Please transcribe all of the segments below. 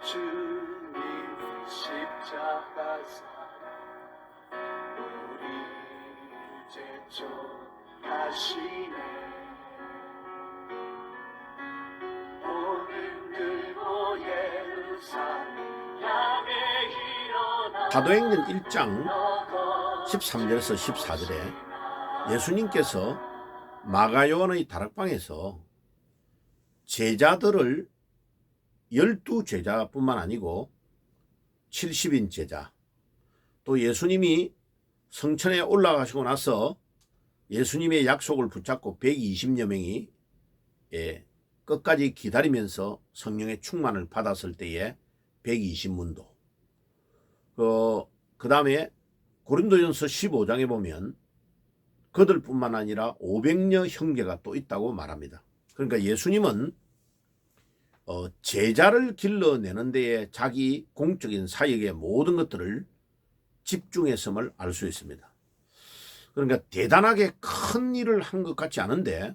주님 십자가사 우리를 제촉하시네. 오늘 들고 예루살렘 향해 일어나. 사도행전 1장 13절에서 14절에 예수님께서 마가요한의 다락방에서 제자들을 12제자뿐만 아니고 70인 제자, 또 예수님이 성천에 올라가시고 나서 예수님의 약속을 붙잡고 120여 명이 끝까지 기다리면서 성령의 충만을 받았을 때에 120문도, 그 다음에 고린도전서 15장에 보면 그들뿐만 아니라 500여 형제가 또 있다고 말합니다. 그러니까 예수님은 제자를 길러내는 데에 자기 공적인 사역의 모든 것들을 집중했음을 알 수 있습니다. 그러니까 대단하게 큰 일을 한 것 같지 않은데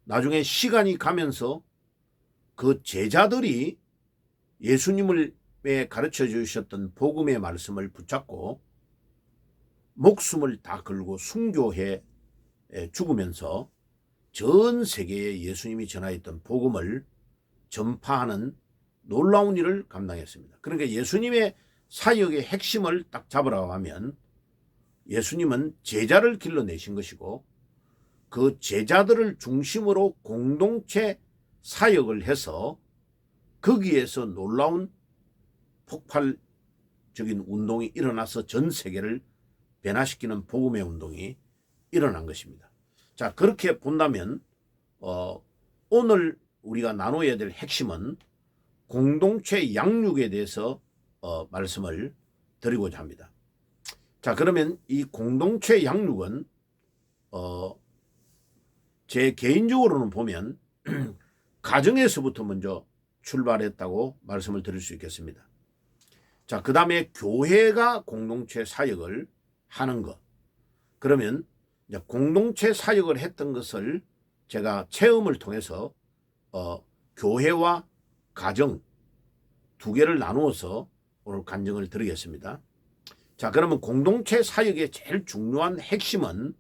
나중에 시간이 가면서 그 제자들이 예수님을 가르쳐 주셨던 복음의 말씀을 붙잡고 목숨을 다 걸고 순교해 죽으면서 전 세계에 예수님이 전하였던 복음을 전파하는 놀라운 일을 감당했습니다. 그러니까 예수님의 사역의 핵심을 딱 잡으라고 하면 예수님은 제자를 길러내신 것이고 그 제자들을 중심으로 공동체 사역을 해서 거기에서 놀라운 폭발적인 운동이 일어나서 전 세계를 변화시키는 복음의 운동이 일어난 것입니다. 자, 그렇게 본다면 오늘 우리가 나눠야 될 핵심은 공동체 양육에 대해서 말씀을 드리고자 합니다. 자, 그러면 이 공동체 양육은 제 개인적으로는 보면 가정에서부터 먼저 출발했다고 말씀을 드릴 수 있겠습니다. 자, 그 다음에 교회가 공동체 사역을 하는 것. 그러면 이제 공동체 사역을 했던 것을 제가 체험을 통해서 교회와 가정 두 개를 나누어서 오늘 간증을 드리겠습니다. 자, 그러면 공동체 사역의 제일 중요한 핵심은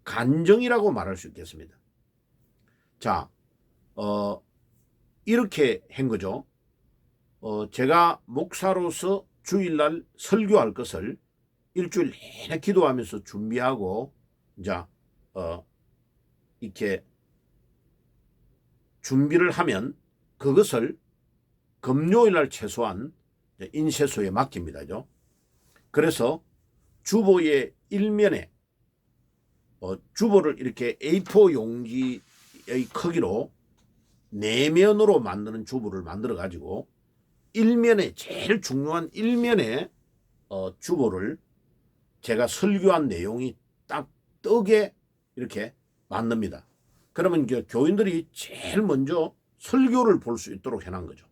간증이라고 말할 수 있겠습니다. 자, 이렇게 한 거죠. 제가 목사로서 주일날 설교할 것을 일주일 내내 기도하면서 준비하고 이제 이렇게 준비를 하면 그것을 금요일날 최소한 인쇄소에 맡깁니다. 그래서 주보의 일면에 주보를 이렇게 A4 용지의 크기로 4면으로 만드는 주보를 만들어 가지고 일면에 제일 중요한 일면에 주보를 제가 설교한 내용이 딱 뜨게 이렇게 만듭니다. 그러면 이제 교인들이 제일 먼저 설교를 볼 수 있도록 해놓은 거죠.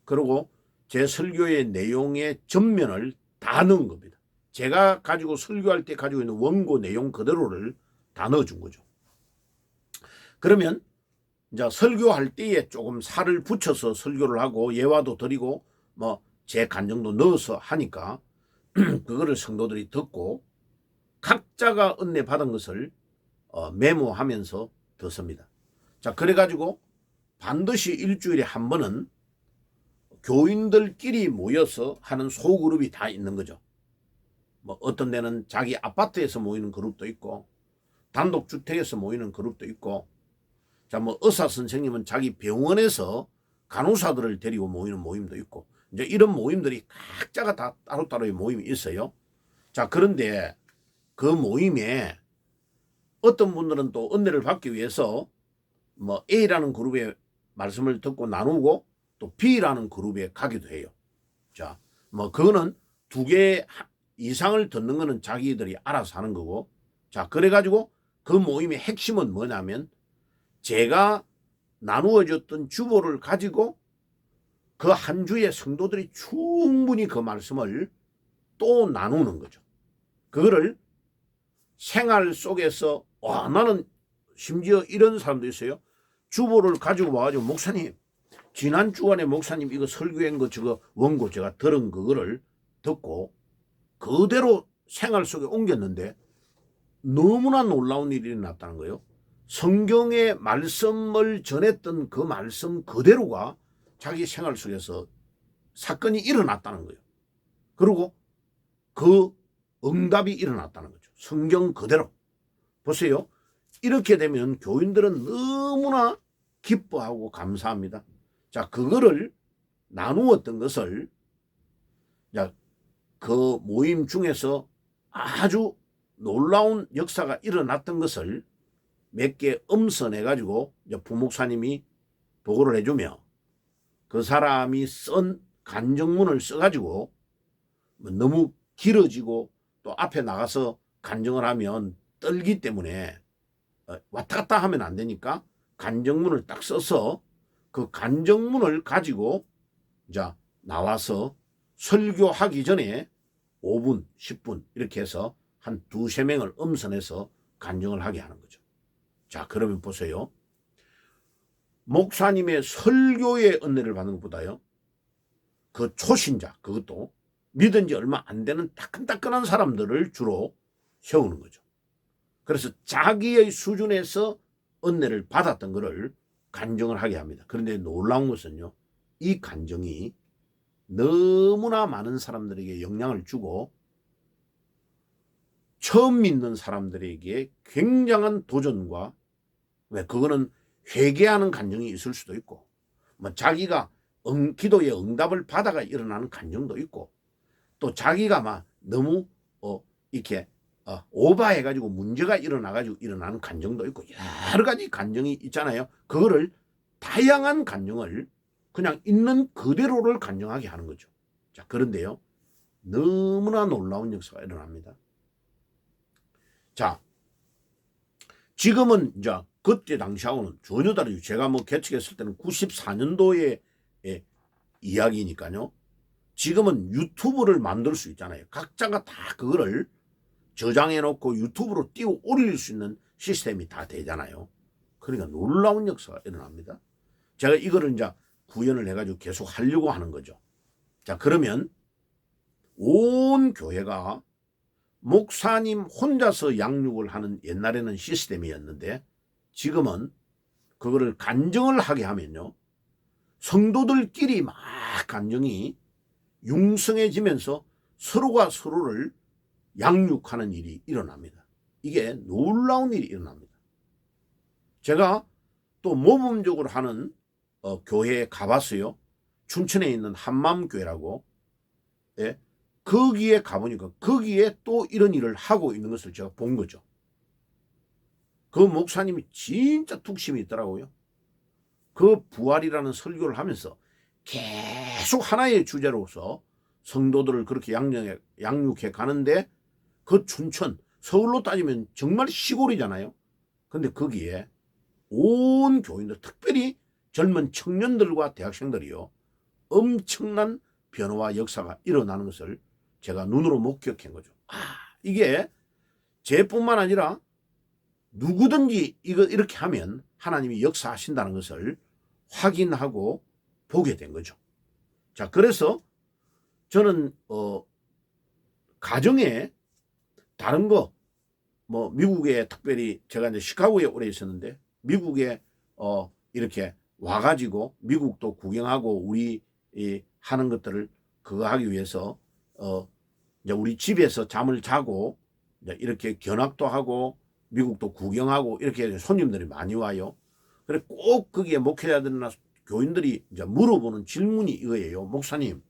그리고 제 설교의 내용의 전면을 다 넣은 겁니다. 제가 가지고 설교할 때 가지고 있는 원고 내용 그대로를 다 넣어준 거죠. 그러면 이제 설교할 때에 조금 살을 붙여서 설교를 하고 예화도 드리고 뭐 제 간증도 넣어서 하니까 그거를 성도들이 듣고 각자가 은혜 받은 것을 메모하면서 듣습니다. 자, 그래가지고 반드시 일주일에 한 번은 교인들끼리 모여서 하는 소그룹이 다 있는 거죠. 뭐 어떤 데는 자기 아파트에서 모이는 그룹도 있고 단독주택에서 모이는 그룹도 있고, 자, 뭐 의사 선생님은 자기 병원에서 간호사들을 데리고 모이는 모임도 있고, 이제 이런 모임들이 각자가 다 따로따로의 모임이 있어요. 자, 그런데 그 모임에 어떤 분들은 또 은혜를 받기 위해서 뭐 A라는 그룹의 말씀을 듣고 나누고 또 B라는 그룹에 가기도 해요. 자, 뭐 그거는 2개 이상을 듣는 거는 자기들이 알아서 하는 거고, 자, 그래가지고 그 모임의 핵심은 뭐냐면 제가 나누어줬던 주보를 가지고 그 한 주에 성도들이 충분히 그 말씀을 또 나누는 거죠. 그거를 생활 속에서 나는 심지어 이런 사람도 있어요. 주보를 가지고 와가지고 목사님 지난 주간에 목사님 이거 설교한 거 저거 원고 제가 들은 그거를 듣고 그대로 생활 속에 옮겼는데 너무나 놀라운 일이 일어났다는 거예요. 성경의 말씀을 전했던 그 말씀 그대로가 자기 생활 속에서 사건이 일어났다는 거예요. 그리고 그 응답이 일어났다는 거죠. 성경 그대로. 보세요. 이렇게 되면 교인들은 너무나 기뻐하고 감사합니다. 자, 그거를 나누었던 것을 그 모임 중에서 아주 놀라운 역사가 일어났던 것을 몇 개 음선해가지고 부목사님이 보고를 해주며 그 사람이 쓴 간증문을 써가지고 너무 길어지고 또 앞에 나가서 간증을 하면 떨기 때문에 왔다 갔다 하면 안 되니까 간증문을 딱 써서 그 간증문을 가지고 자 나와서 설교하기 전에 5분, 10분 이렇게 해서 한 두세 명을 음선해서 간증을 하게 하는 거죠. 자, 그러면 보세요. 목사님의 설교의 은혜를 받는 것보다요. 그 초신자, 그것도 믿은 지 얼마 안 되는 따끈따끈한 사람들을 주로 세우는 거죠. 그래서 자기의 수준에서 은혜를 받았던 것을 간증을 하게 합니다. 그런데 놀라운 것은요. 이 간증이 너무나 많은 사람들에게 영향을 주고 처음 믿는 사람들에게 굉장한 도전과 왜 그거는 회개하는 간증이 있을 수도 있고 뭐 자기가 기도의 응답을 받아가 일어나는 간증도 있고 또 자기가 막 너무 이렇게 오버해가지고 문제가 일어나가지고 일어나는 간증도 있고 여러 가지 간증이 있잖아요. 그거를 다양한 간증을 그냥 있는 그대로를 간증하게 하는 거죠. 자, 그런데요. 너무나 놀라운 역사가 일어납니다. 자, 지금은 이제 그때 당시하고는 전혀 다르죠. 제가 뭐 개척했을 때는 94년도의 이야기니까요. 지금은 유튜브를 만들 수 있잖아요. 각자가 다 그거를 저장해 놓고 유튜브로 띄워 올릴 수 있는 시스템이 다 되잖아요. 그러니까 놀라운 역사가 일어납니다. 제가 이거를 이제 구현을 해가지고 계속 하려고 하는 거죠. 자, 그러면 온 교회가 목사님 혼자서 양육을 하는 옛날에는 시스템이었는데 지금은 그거를 간증을 하게 하면요. 성도들끼리 막 간증이 융성해지면서 서로가 서로를 양육하는 일이 일어납니다. 이게 놀라운 일이 일어납니다. 제가 또 모범적으로 하는 교회에 가봤어요. 춘천에 있는 한맘교회라고. 예? 거기에 가보니까 거기에 또 이런 일을 하고 있는 것을 제가 본 거죠. 그 목사님이 진짜 뚝심이 있더라고요. 그 부활이라는 설교를 하면서 계속 하나의 주제로서 성도들을 그렇게 양육해 가는데 그 춘천, 서울로 따지면 정말 시골이잖아요. 근데 거기에 온 교인들, 특별히 젊은 청년들과 대학생들이요. 엄청난 변화와 역사가 일어나는 것을 제가 눈으로 목격한 거죠. 이게 제뿐만 아니라 누구든지 이거 이렇게 하면 하나님이 역사하신다는 것을 확인하고 보게 된 거죠. 자, 그래서 저는 가정에 다른 거 뭐 미국에 특별히 제가 이제 시카고에 오래 있었는데 미국에 이렇게 와가지고 미국도 구경하고 우리 하는 것들을 그거 하기 위해서 이제 우리 집에서 잠을 자고 이제 이렇게 견학도 하고 미국도 구경하고 이렇게 손님들이 많이 와요. 그래 꼭 거기에 목회자들이나 교인들이 이제 물어보는 질문이 이거예요. 목사님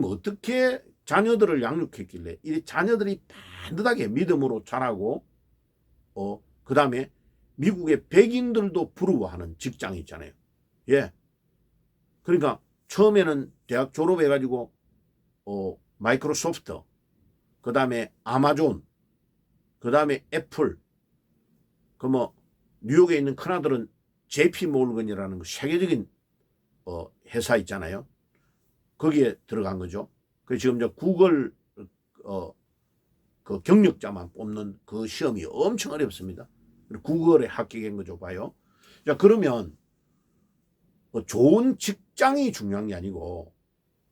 어떻게 자녀들을 양육했길래 이 자녀들이 반듯하게 믿음으로 자라고 그 다음에 미국의 백인들도 부러워하는 직장이 있잖아요. 예. 그러니까 처음에는 대학 졸업해가지고 마이크로소프트, 그 다음에 아마존, 그 다음에 애플, 그 뭐 뉴욕에 있는 큰 아들은 JP 몰건이라는 세계적인 회사 있잖아요. 거기에 들어간 거죠. 그 지금 저 구글 그 경력자만 뽑는 그 시험이 엄청 어렵습니다. 구글에 합격한 거죠, 봐요. 자, 그러면 좋은 직장이 중요한 게 아니고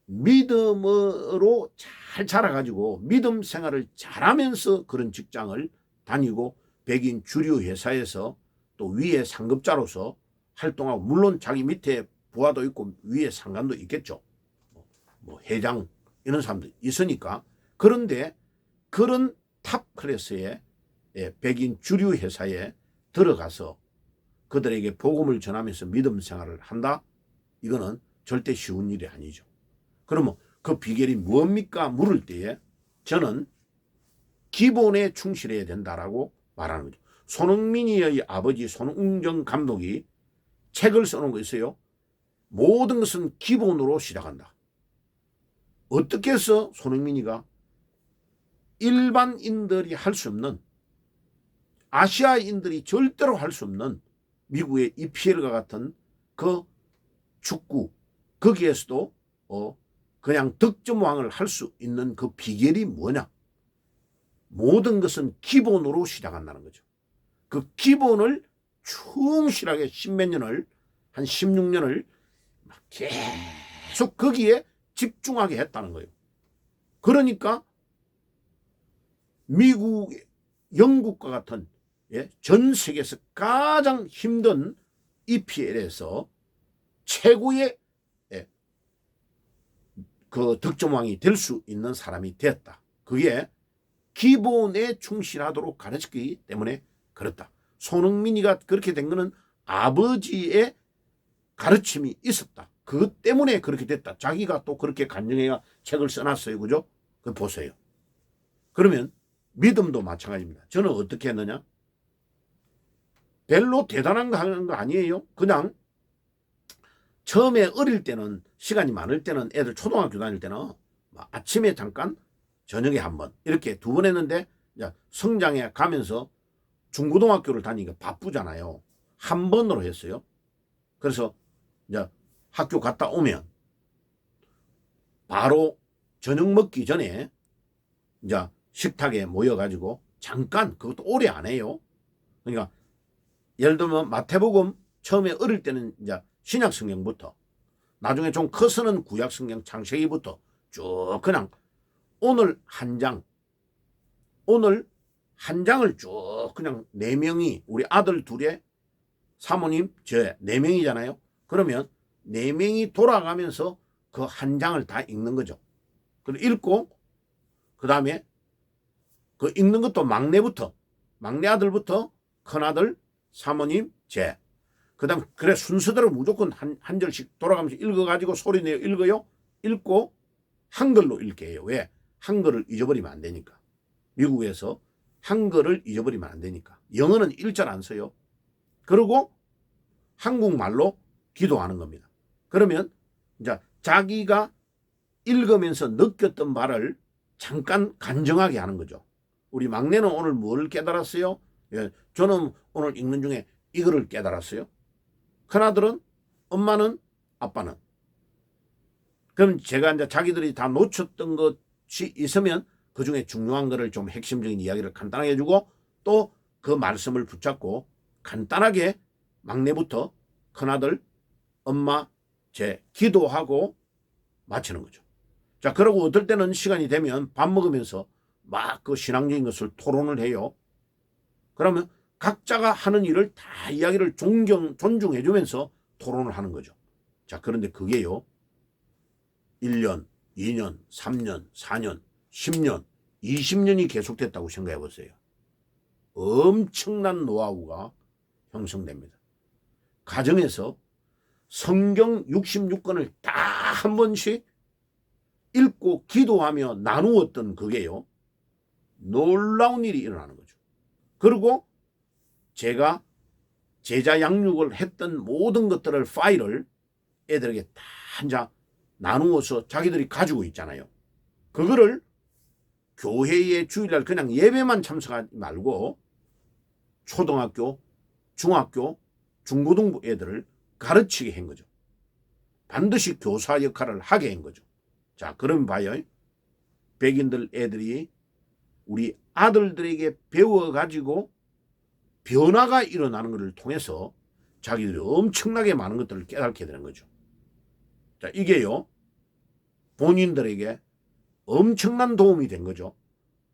믿음으로 잘 자라가지고 믿음 생활을 잘하면서 그런 직장을 다니고 백인 주류 회사에서 또 위에 상급자로서 활동하고, 물론 자기 밑에 부하도 있고 위에 상관도 있겠죠. 뭐 회장 이런 사람도 있으니까. 그런데 그런 탑 클래스의 백인 주류 회사에 들어가서 그들에게 복음을 전하면서 믿음 생활을 한다? 이거는 절대 쉬운 일이 아니죠. 그러면 그 비결이 뭡니까? 물을 때에 저는 기본에 충실해야 된다라고 말하는 거죠. 손흥민이의 아버지 손흥정 감독이 책을 써놓은 거 있어요. 모든 것은 기본으로 시작한다. 어떻게 해서 손흥민이가 일반인들이 할 수 없는, 아시아인들이 절대로 할 수 없는 미국의 EPL과 같은 그 축구, 거기에서도 그냥 득점왕을 할 수 있는 그 비결이 뭐냐? 모든 것은 기본으로 시작한다는 거죠. 그 기본을 충실하게 십몇 년을, 한 16년을 계속 거기에 집중하게 했다는 거예요. 그러니까 미국, 영국과 같은 전 세계에서 가장 힘든 EPL에서 최고의 그 득점왕이 될 수 있는 사람이 되었다. 그게 기본에 충실하도록 가르쳤기 때문에 그렇다. 손흥민이가 그렇게 된 거는 아버지의 가르침이 있었다. 그것 때문에 그렇게 됐다. 자기가 또 그렇게 간증해가 책을 써놨어요. 그죠? 그 보세요. 그러면 믿음도 마찬가지입니다. 저는 어떻게 했느냐? 별로 대단한 거 하는 거 아니에요. 그냥 처음에 어릴 때는, 시간이 많을 때는, 애들 초등학교 다닐 때는 아침에 잠깐, 저녁에 한 번, 이렇게 두 번 했는데, 이제 성장해 가면서 중고등학교를 다니니까 바쁘잖아요. 한 번으로 했어요. 그래서 이제 학교 갔다 오면 바로 저녁 먹기 전에 이제 식탁에 모여가지고 잠깐, 그것도 오래 안 해요. 그러니까 예를 들면 마태복음 처음에 어릴 때는 이제 신약 성경부터, 나중에 좀 커서는 구약 성경 창세기부터 쭉 그냥 오늘 한 장, 오늘 한 장을 쭉 그냥 네 명이, 우리 아들 둘에 사모님 저 네 명이잖아요. 그러면 네 명이 돌아가면서 그 한 장을 다 읽는 거죠. 그리고 읽고 그 다음에 그 읽는 것도 막내부터, 막내 아들부터 큰아들, 사모님, 제, 그 다음 그래 순서대로 무조건 한 절씩 돌아가면서 읽어가지고 소리내어 읽어요. 읽고 한글로 읽게 해요. 왜? 한글을 잊어버리면 안 되니까. 미국에서 한글을 잊어버리면 안 되니까. 영어는 일절 안 써요. 그리고 한국말로 기도하는 겁니다. 그러면 이제 자기가 읽으면서 느꼈던 말을 잠깐 간증하게 하는 거죠. 우리 막내는 오늘 뭘 깨달았어요? 예, 저는 오늘 읽는 중에 이거를 깨달았어요. 큰아들은, 엄마는, 아빠는. 그럼 제가 이제 자기들이 다 놓쳤던 것이 있으면 그 중에 중요한 거를 좀 핵심적인 이야기를 간단하게 해주고, 또 그 말씀을 붙잡고 간단하게 막내부터 큰아들, 엄마, 제 기도하고 마치는 거죠. 자, 그러고 어떨 때는 시간이 되면 밥 먹으면서 막 그 신앙적인 것을 토론을 해요. 그러면 각자가 하는 일을 다 이야기를 존중해 주면서 토론을 하는 거죠. 자, 그런데 그게요, 1년, 2년, 3년, 4년, 10년, 20년이 계속됐다고 생각해 보세요. 엄청난 노하우가 형성됩니다. 가정에서 성경 66권을 다 한 번씩 읽고 기도하며 나누었던 그게요, 놀라운 일이 일어나는 거죠. 그리고 제가 제자 양육을 했던 모든 것들을, 파일을 애들에게 다 한자 나누어서 자기들이 가지고 있잖아요. 그거를 교회의 주일날 그냥 예배만 참석하지 말고 초등학교, 중학교, 중고등부 애들을 가르치게 한 거죠. 반드시 교사 역할을 하게 한 거죠. 자, 그럼 봐요. 백인들 애들이 우리 아들들에게 배워가지고 변화가 일어나는 것을 통해서 자기들이 엄청나게 많은 것들을 깨닫게 되는 거죠. 자, 이게요, 본인들에게 엄청난 도움이 된 거죠.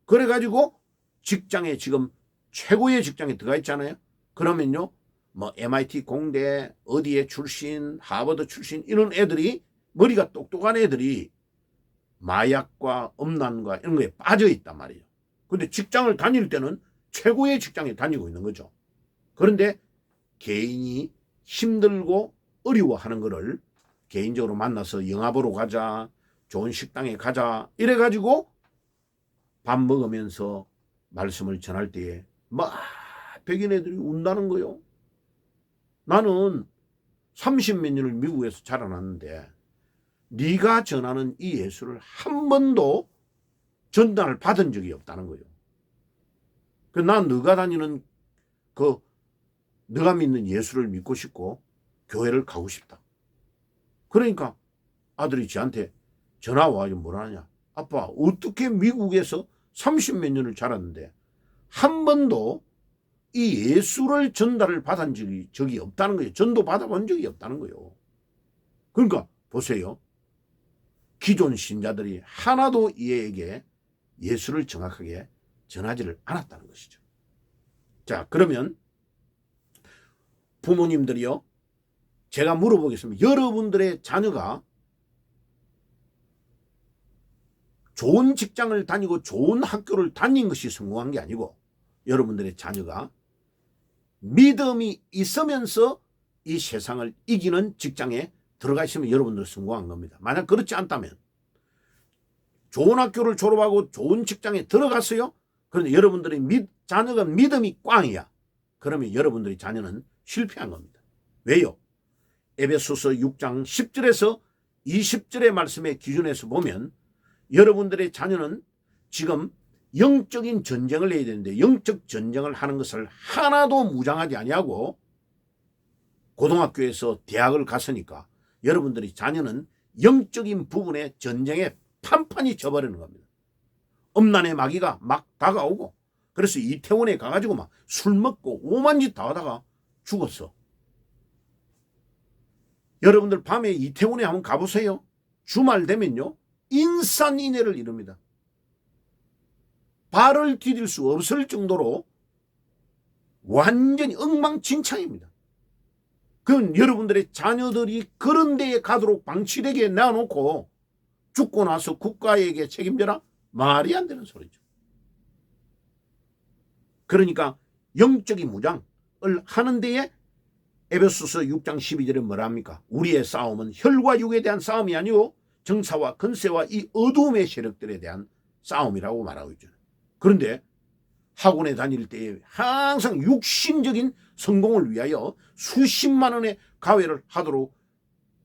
그래가지고 직장에 지금 최고의 직장에 들어가 있잖아요. 그러면요, 뭐 MIT 공대 어디에 출신, 하버드 출신 이런 애들이, 머리가 똑똑한 애들이 마약과 음란과 이런 거에 빠져 있단 말이에요. 근데 직장을 다닐 때는 최고의 직장에 다니고 있는 거죠. 그런데 개인이 힘들고 어려워하는 거를 개인적으로 만나서 영화 보러 가자, 좋은 식당에 가자 이래가지고 밥 먹으면서 말씀을 전할 때에 막 백인 애들이 운다는 거요. 나는 30몇 년을 미국에서 자라났는데 네가 전하는 이 예수를 한 번도 전달을 받은 적이 없다는 거예요. 난 너가 다니는 너가 믿는 예수를 믿고 싶고 교회를 가고 싶다. 그러니까 아들이 저한테 전화 와가지고 뭐라 하냐. 아빠, 어떻게 미국에서 30몇 년을 자랐는데 한 번도 이 예수를 전달을 받은 적이 없다는 거예요. 전도 받아본 적이 없다는 거예요. 그러니까 보세요. 기존 신자들이 하나도 얘에게 예수를 정확하게 전하지를 않았다는 것이죠. 자, 그러면 부모님들이요, 제가 물어보겠습니다. 여러분들의 자녀가 좋은 직장을 다니고 좋은 학교를 다닌 것이 성공한 게 아니고, 여러분들의 자녀가 믿음이 있으면서 이 세상을 이기는 직장에 들어가 있으면 여러분들 성공한 겁니다. 만약 그렇지 않다면, 좋은 학교를 졸업하고 좋은 직장에 들어갔어요. 그런데 여러분들의 자녀가 믿음이 꽝이야. 그러면 여러분들의 자녀는 실패한 겁니다. 왜요? 에베소서 6장 10절에서 20절의 말씀의 기준에서 보면 여러분들의 자녀는 지금 영적인 전쟁을 해야 되는데 영적 전쟁을 하는 것을 하나도 무장하지 아니하고 고등학교에서 대학을 갔으니까 여러분들의 자녀는 영적인 부분의 전쟁에 판판이 져버리는 겁니다. 음란의 마귀가 막 다가오고, 그래서 이태원에 가가지고 막 술 먹고 오만 짓 다 하다가 죽었어. 여러분들 밤에 이태원에 한번 가보세요. 주말 되면요, 인산인해를 이룹니다. 발을 디딜 수 없을 정도로 완전히 엉망진창입니다. 그건 여러분들의 자녀들이 그런 데에 가도록 방치되게 놔놓고 죽고 나서 국가에게 책임져라? 말이 안 되는 소리죠. 그러니까 영적인 무장을 하는 데에 에베소서 6장 12절에 뭐라 합니까? 우리의 싸움은 혈과 육에 대한 싸움이 아니고 정사와 권세와 이 어두움의 세력들에 대한 싸움이라고 말하고 있잖아요. 그런데 학원에 다닐 때 항상 육신적인 성공을 위하여 수십만 원의 가회를 하도록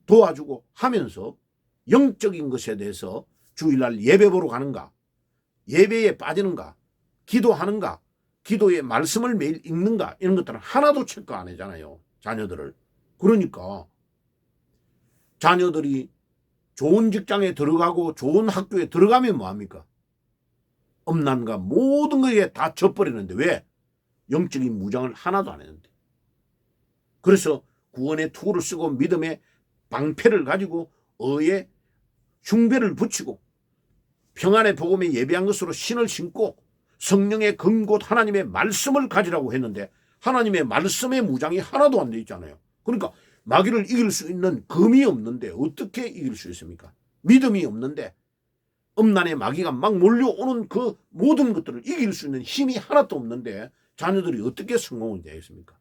도와주고 하면서 영적인 것에 대해서 주일날 예배 보러 가는가, 예배에 빠지는가, 기도하는가, 기도의 말씀을 매일 읽는가, 이런 것들은 하나도 체크 안 하잖아요, 자녀들을. 그러니까 자녀들이 좋은 직장에 들어가고 좋은 학교에 들어가면 뭐합니까? 음란과 모든 것에 다 져버리는데 왜? 영적인 무장을 하나도 안 했는데. 그래서 구원의 투구를 쓰고 믿음의 방패를 가지고 의의 흉배를 붙이고 평안의 복음에 예배한 것으로 신을 신고 성령의 근곳 하나님의 말씀을 가지라고 했는데 하나님의 말씀의 무장이 하나도 안 돼 있잖아요. 그러니까 마귀를 이길 수 있는 검이 없는데 어떻게 이길 수 있습니까? 믿음이 없는데 음란의 마귀가 막 몰려오는 그 모든 것들을 이길 수 있는 힘이 하나도 없는데 자녀들이 어떻게 성공이 되겠습니까?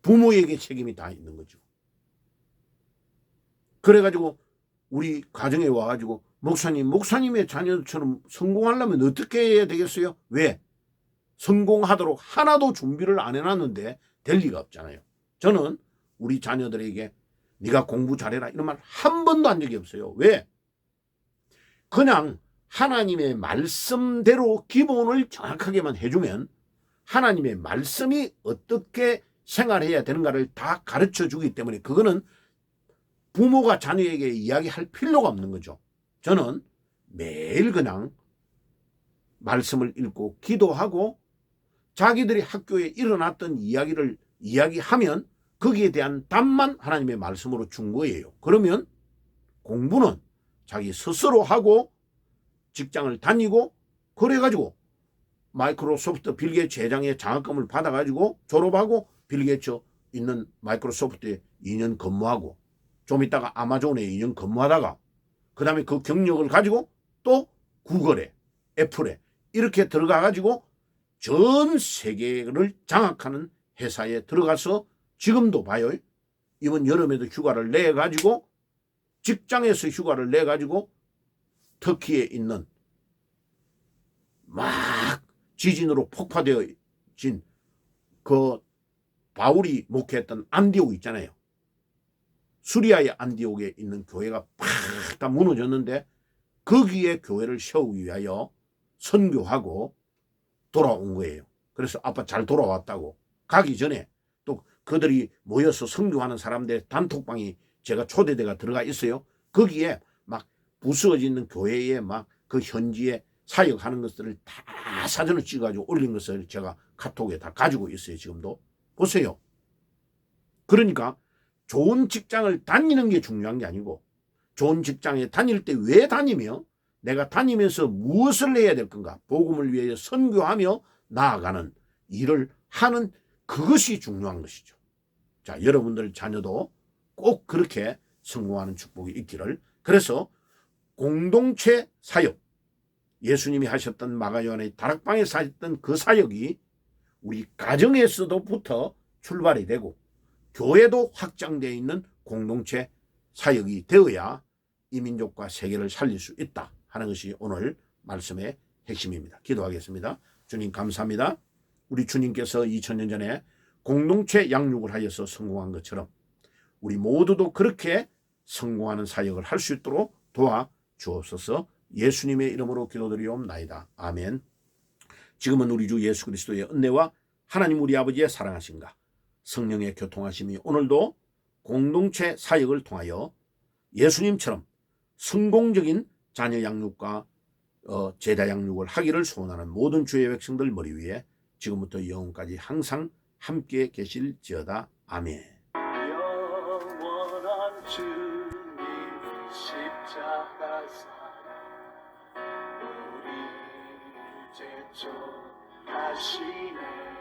부모에게 책임이 다 있는 거죠. 그래가지고 우리 가정에 와가지고 목사님의 자녀처럼 성공하려면 어떻게 해야 되겠어요? 왜? 성공하도록 하나도 준비를 안 해놨는데 될 리가 없잖아요. 저는 우리 자녀들에게 네가 공부 잘해라 이런 말 한 번도 한 적이 없어요. 왜? 그냥 하나님의 말씀대로 기본을 정확하게만 해주면 하나님의 말씀이 어떻게 생활해야 되는가를 다 가르쳐 주기 때문에 그거는 부모가 자녀에게 이야기할 필요가 없는 거죠. 저는 매일 그냥 말씀을 읽고 기도하고 자기들이 학교에 일어났던 이야기를 이야기하면 거기에 대한 답만 하나님의 말씀으로 준 거예요. 그러면 공부는 자기 스스로 하고 직장을 다니고 그래가지고 마이크로소프트 빌 게이츠 회장의 장학금을 받아가지고 졸업하고 빌 게이츠 있는 마이크로소프트에 2년 근무하고 좀 있다가 아마존에 2년 근무하다가 그 다음에 그 경력을 가지고 또 구글에 애플에 이렇게 들어가가지고 전 세계를 장악하는 회사에 들어가서 지금도 봐요. 이번 여름에도 휴가를 내가지고 직장에서 휴가를 내가지고 터키에 있는 막 지진으로 폭파되어진 그 바울이 목회했던 안디옥 있잖아요. 수리아의 안디옥에 있는 교회가 팍 다 무너졌는데 거기에 교회를 세우기 위하여 선교하고 돌아온 거예요. 그래서 아빠 잘 돌아왔다고. 가기 전에 또 그들이 모여서 선교하는 사람들 단톡방이 제가 초대대가 들어가 있어요. 거기에 막 부서지는 교회에 막 그 현지에 사역하는 것들을 다 사진을 찍어가지고 올린 것을 제가 카톡에 다 가지고 있어요. 지금도. 보세요. 그러니까 좋은 직장을 다니는 게 중요한 게 아니고 좋은 직장에 다닐 때 왜 다니며 내가 다니면서 무엇을 해야 될 건가? 복음을 위해 선교하며 나아가는 일을 하는 그것이 중요한 것이죠. 자, 여러분들 자녀도 꼭 그렇게 성공하는 축복이 있기를. 그래서 공동체 사역, 예수님이 하셨던 마가요한의 다락방에서 하셨던 그 사역이 우리 가정에서도부터 출발이 되고 교회도 확장되어 있는 공동체 사역이 되어야 이 민족과 세계를 살릴 수 있다 하는 것이 오늘 말씀의 핵심입니다. 기도하겠습니다. 주님 감사합니다. 우리 주님께서 2000년 전에 공동체 양육을 하여서 성공한 것처럼 우리 모두도 그렇게 성공하는 사역을 할 수 있도록 도와주옵소서. 예수님의 이름으로 기도드리옵나이다. 아멘. 지금은 우리 주 예수 그리스도의 은혜와 하나님 우리 아버지의 사랑하심과 성령의 교통하심이 오늘도 공동체 사역을 통하여 예수님처럼 성공적인 자녀 양육과 제자 양육을 하기를 소원하는 모든 주의 백성들 머리 위에 지금부터 영원까지 항상 함께 계실지어다. 아멘. 영원한 주님 십자가 사랑 우리 죄 좀 하시네.